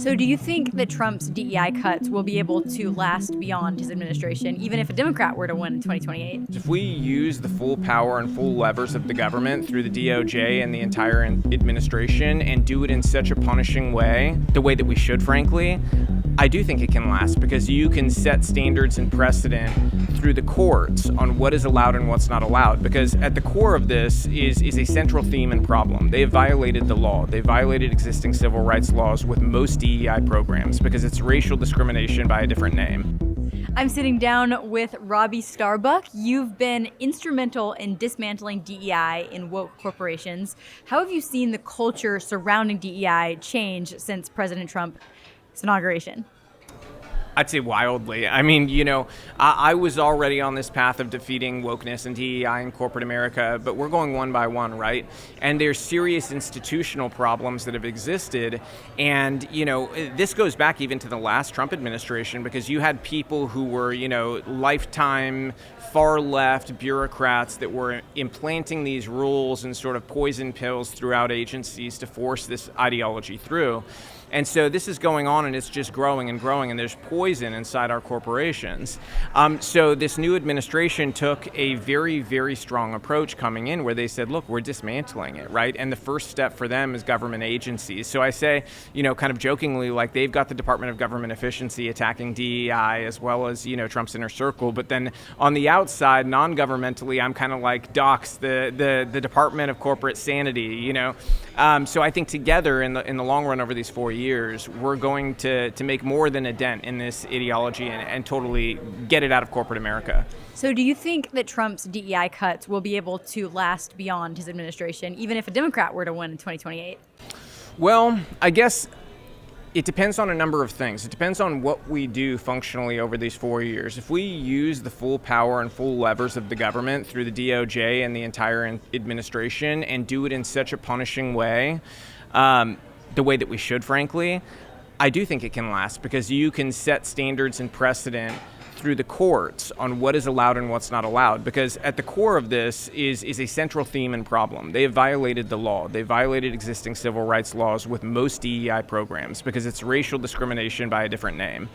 So do you think that Trump's DEI cuts will be able to last beyond his administration, even if a Democrat were to win in 2028? If we use the full power and full levers of the government through the DOJ and the entire administration and do it in such a punishing way, the way that we should, frankly, I do think it can last, because you can set standards and precedent through the courts on what is allowed and what's not allowed. Because at the core of this is a central theme and problem. They have violated the law. They violated existing civil rights laws with most DEI programs because it's racial discrimination by a different name. I'm sitting down with Robby Starbuck. You've been instrumental in dismantling DEI in woke corporations. How have you seen the culture surrounding DEI change since President Trump's inauguration? I'd say wildly. I mean, I was already on this path of defeating wokeness and DEI in corporate America, but we're going one by one, right? And there's serious institutional problems that have existed. And, this goes back even to the last Trump administration, because you had people who were, lifetime far left bureaucrats that were implanting these rules and sort of poison pills throughout agencies to force this ideology through. And so this is going on, and it's just growing and growing, and there's poison inside our corporations. So this new administration took a very, very strong approach coming in, where they said, look, we're dismantling it, right? And the first step for them is government agencies. So I say, kind of jokingly, like, they've got the Department of Government Efficiency attacking DEI, as well as, Trump's inner circle. But then on the outside, non-governmentally, I'm kind of like DOCS, the Department of Corporate Sanity, So I think together in the long run over these 4 years, we're going to make more than a dent in this ideology and totally get it out of corporate America. So do you think that Trump's DEI cuts will be able to last beyond his administration, even if a Democrat were to win in 2028? Well, I guess it depends on a number of things. It depends on what we do functionally over these 4 years. If we use the full power and full levers of the government through the DOJ and the entire administration and do it in such a punishing way, the way that we should, frankly, I do think it can last, because you can set standards and precedent through the courts on what is allowed and what's not allowed. Because at the core of this is a central theme and problem. They have violated the law. They violated existing civil rights laws with most DEI programs because it's racial discrimination by a different name.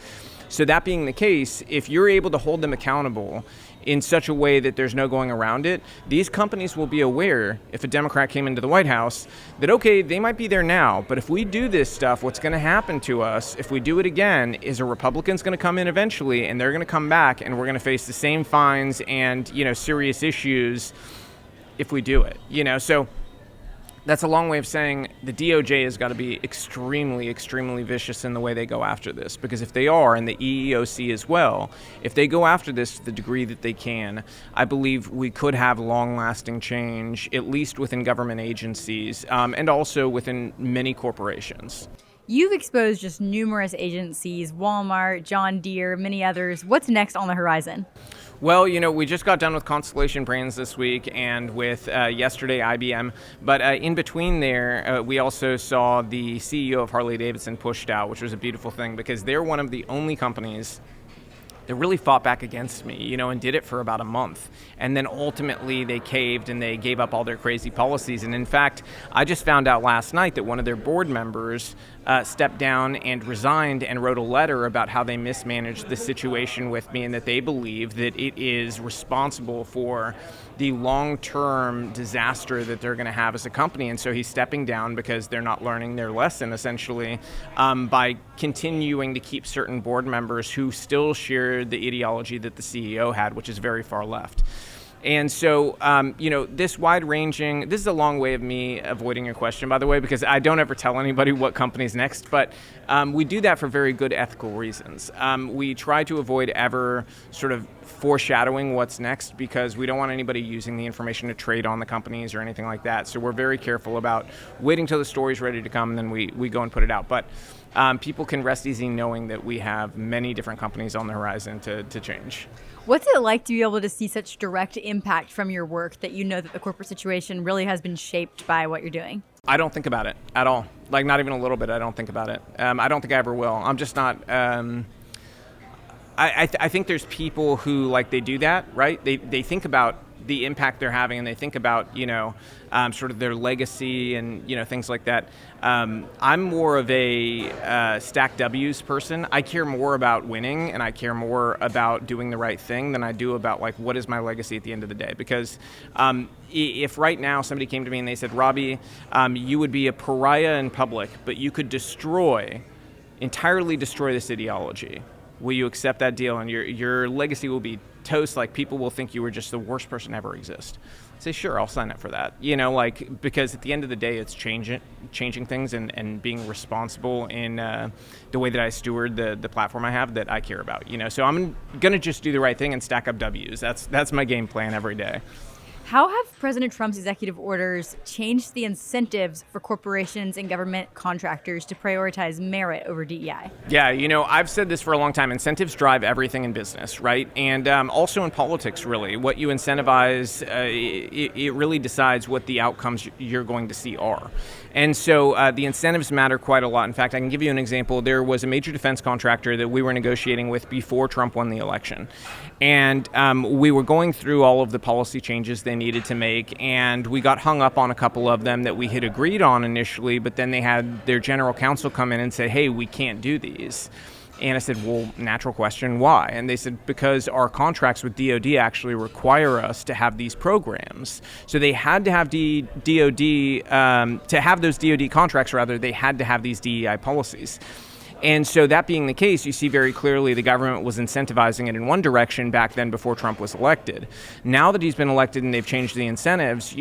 So that being the case, if you're able to hold them accountable in such a way that there's no going around it, these companies will be aware, if a Democrat came into the White House, that, okay, they might be there now, but if we do this stuff, what's going to happen to us if we do it again is a Republican's going to come in eventually, and they're going to come back, and we're going to face the same fines and, serious issues if we do it. So that's a long way of saying the DOJ has got to be extremely, extremely vicious in the way they go after this. Because if they are, and the EEOC as well, if they go after this to the degree that they can, I believe we could have long-lasting change, at least within government agencies, and also within many corporations. You've exposed just numerous agencies, Walmart, John Deere, many others. What's next on the horizon? Well, we just got done with Constellation Brands this week, and with yesterday IBM. But in between there, we also saw the CEO of Harley-Davidson pushed out, which was a beautiful thing, because they're one of the only companies that really fought back against me, and did it for about a month. And then ultimately they caved and they gave up all their crazy policies. And in fact, I just found out last night that one of their board members stepped down and resigned and wrote a letter about how they mismanaged the situation with me, and that they believe that it is responsible for the long-term disaster that they're going to have as a company. And so he's stepping down because they're not learning their lesson, essentially, by continuing to keep certain board members who still share the ideology that the CEO had, which is very far left. And so, this wide-ranging, this is a long way of me avoiding your question, by the way, because I don't ever tell anybody what company's next, but we do that for very good ethical reasons. We try to avoid ever sort of foreshadowing what's next, because we don't want anybody using the information to trade on the companies or anything like that. So we're very careful about waiting till the story's ready to come, and then we go and put it out. But people can rest easy knowing that we have many different companies on the horizon to change. What's it like to be able to see such direct impact from your work, that that the corporate situation really has been shaped by what you're doing? I don't think about it at all. Like, not even a little bit. I don't think about it. I don't think I ever will. I'm just not. I think there's people who, like, they do that, right? They think about the impact they're having and they think about, sort of their legacy and, things like that. I'm more of a stack W's person. I care more about winning and I care more about doing the right thing than I do about like what is my legacy at the end of the day. Because if right now somebody came to me and they said, Robby, you would be a pariah in public, but you could entirely destroy this ideology. Will you accept that deal? And your legacy will be toast. Like people will think you were just the worst person ever exist. Say, sure, I'll sign up for that. Because at the end of the day, it's changing things and being responsible in the way that I steward the platform I have that I care about. So I'm gonna just do the right thing and stack up W's. That's my game plan every day. How have President Trump's executive orders changed the incentives for corporations and government contractors to prioritize merit over DEI? Yeah, I've said this for a long time. Incentives drive everything in business, right? And also in politics, really. What you incentivize, it really decides what the outcomes you're going to see are. And so the incentives matter quite a lot. In fact, I can give you an example. There was a major defense contractor that we were negotiating with before Trump won the election. And we were going through all of the policy changes they needed to make, and we got hung up on a couple of them that we had agreed on initially, but then they had their general counsel come in and say, hey, we can't do these. And I said, well, natural question, why? And they said, because our contracts with DOD actually require us to have these programs. So they had to have DOD, to have those DOD contracts, they had to have these DEI policies. And so that being the case, you see very clearly the government was incentivizing it in one direction back then before Trump was elected. Now that he's been elected and they've changed the incentives,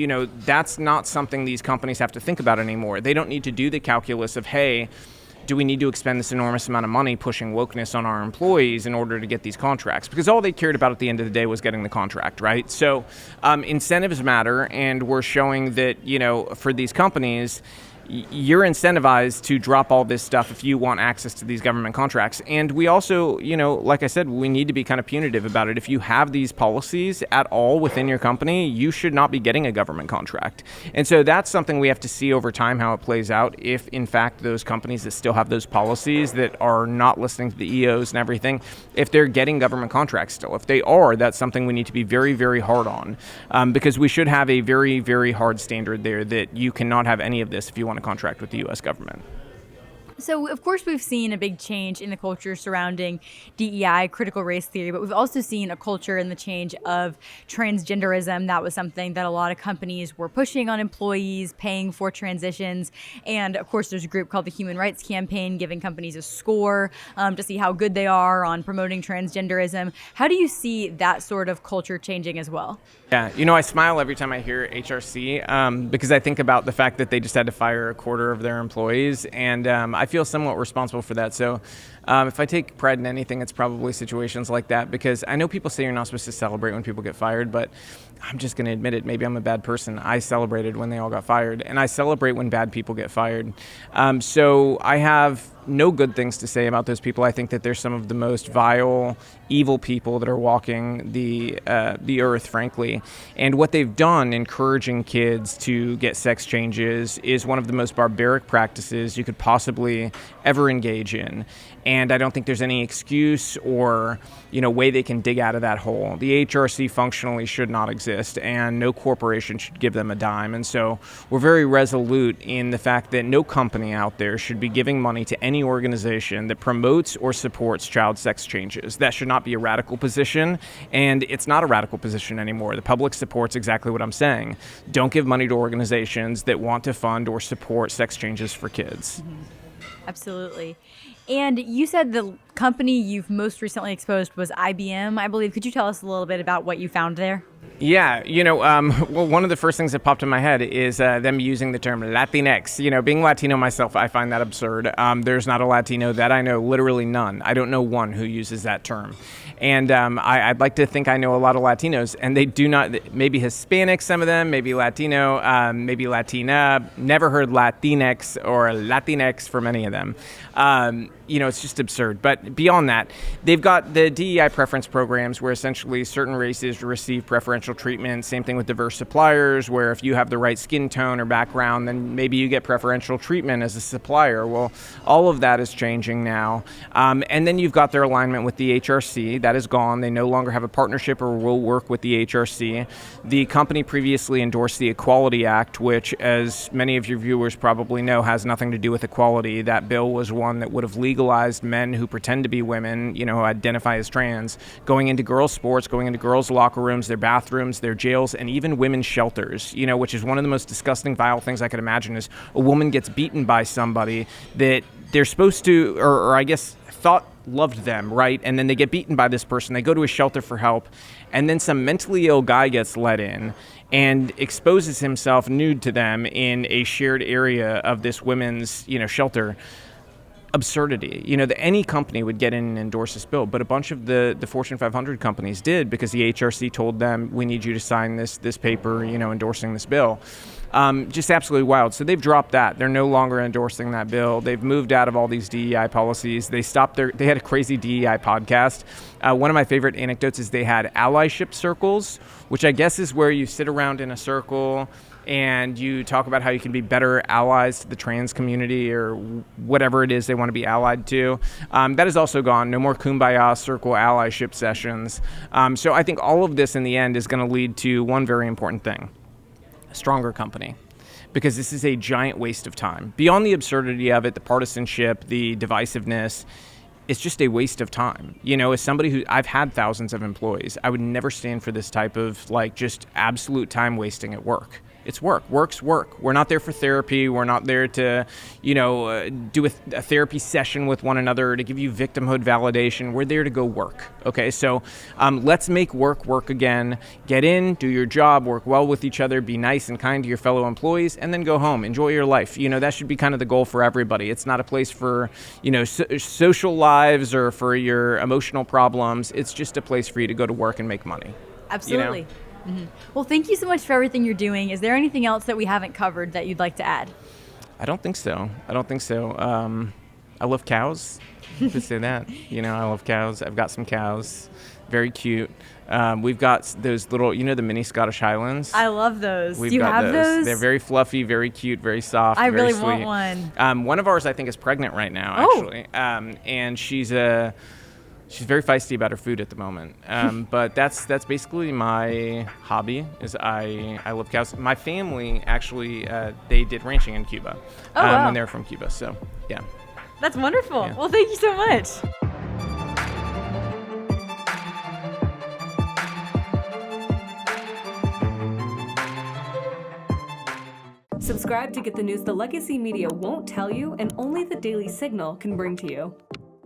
that's not something these companies have to think about anymore. They don't need to do the calculus of, hey, do we need to expend this enormous amount of money pushing wokeness on our employees in order to get these contracts? Because all they cared about at the end of the day was getting the contract, right? So incentives matter, and we're showing that, for these companies, you're incentivized to drop all this stuff if you want access to these government contracts. And we also, like I said, we need to be kind of punitive about it. If you have these policies at all within your company, you should not be getting a government contract. And so that's something we have to see over time how it plays out. If, in fact, those companies that still have those policies that are not listening to the EOs and everything, if they're getting government contracts still. If they are, that's something we need to be very, very hard on, because we should have a very, very hard standard there that you cannot have any of this if you want a contract with the U.S. government. So, of course, we've seen a big change in the culture surrounding DEI, critical race theory, but we've also seen a culture in the change of transgenderism. That was something that a lot of companies were pushing on employees, paying for transitions. And, of course, there's a group called the Human Rights Campaign giving companies a score to see how good they are on promoting transgenderism. How do you see that sort of culture changing as well? Yeah, I smile every time I hear HRC because I think about the fact that they just had to fire a quarter of their employees, and I feel somewhat responsible for that. So if I take pride in anything, it's probably situations like that, because I know people say you're not supposed to celebrate when people get fired, but I'm just going to admit it. Maybe I'm a bad person. I celebrated when they all got fired, and I celebrate when bad people get fired. So I have no good things to say about those people. I think that they're some of the most vile, evil people that are walking the earth, frankly. And what they've done, encouraging kids to get sex changes, is one of the most barbaric practices you could possibly ever engage in. And I don't think there's any excuse or way they can dig out of that hole. The HRC functionally should not exist, and no corporation should give them a dime. And so we're very resolute in the fact that no company out there should be giving money to any organization that promotes or supports child sex changes. That should not be a radical position, and it's not a radical position anymore. The public supports exactly what I'm saying. Don't give money to organizations that want to fund or support sex changes for kids. Mm-hmm. Absolutely. And you said the company you've most recently exposed was IBM, I believe. Could you tell us a little bit about what you found there? Yeah, well, one of the first things that popped in my head is them using the term Latinx. Being Latino myself, I find that absurd. There's not a Latino that I know, literally none. I don't know one who uses that term. And I'd like to think I know a lot of Latinos, and they do not, maybe Hispanic, some of them, maybe Latino, maybe Latina. Never heard Latinx or Latinx from any of them. It's just absurd. But beyond that, they've got the DEI preference programs where essentially certain races receive preferential preferential treatment. Same thing with diverse suppliers, where if you have the right skin tone or background, then maybe you get preferential treatment as a supplier. Well, all of that is changing now. And then you've got their alignment with the HRC. That is gone. They no longer have a partnership or will work with the HRC. The company previously endorsed the Equality Act, which, as many of your viewers probably know, has nothing to do with equality. That bill was one that would have legalized men who pretend to be women, who identify as trans, going into girls' sports, going into girls' locker rooms, their bathrooms, their jails, and even women's shelters, which is one of the most disgusting, vile things I could imagine, is a woman gets beaten by somebody that they're supposed to, or I guess thought loved them, right? And then they get beaten by this person. They go to a shelter for help, and then some mentally ill guy gets let in and exposes himself nude to them in a shared area of this women's, shelter. Absurdity. That any company would get in and endorse this bill, but a bunch of the Fortune 500 companies did, because the HRC told them, we need you to sign this paper, endorsing this bill. Just absolutely wild. So they've dropped that. They're no longer endorsing that bill. They've moved out of all these DEI policies. They had a crazy DEI podcast. One of my favorite anecdotes is they had allyship circles, which I guess is where you sit around in a circle and you talk about how you can be better allies to the trans community or whatever it is they want to be allied to. That is also gone. No more Kumbaya circle allyship sessions. So I think all of this in the end is going to lead to one very important thing: a stronger company. Because this is a giant waste of time. Beyond the absurdity of it, the partisanship, the divisiveness, it's just a waste of time. As somebody who, I've had thousands of employees, I would never stand for this type of just absolute time wasting at work. It's work. Work's work. We're not there for therapy. We're not there to, do a therapy session with one another to give you victimhood validation. We're there to go work. Okay, so let's make work again. Get in, do your job, work well with each other, be nice and kind to your fellow employees, and then go home. Enjoy your life. That should be kind of the goal for everybody. It's not a place for, social lives or for your emotional problems. It's just a place for you to go to work and make money. Absolutely. Mm-hmm. Well, thank you so much for everything you're doing. Is there anything else that we haven't covered that you'd like to add? I don't think so. I love cows. You could say that. I love cows. I've got some cows. Very cute. We've got those little, the mini Scottish Highlands. I love those. We've Do you got have those? They're very fluffy, very cute, very soft. I very really sweet. want one. One of ours, I think, is pregnant right now, actually. And she's very feisty about her food at the moment. But that's basically my hobby. Is I love cows. My family actually they did ranching in Cuba when they were from Cuba. So yeah. That's wonderful. Yeah. Well, thank you so much. Subscribe to get the news the legacy media won't tell you and only the Daily Signal can bring to you.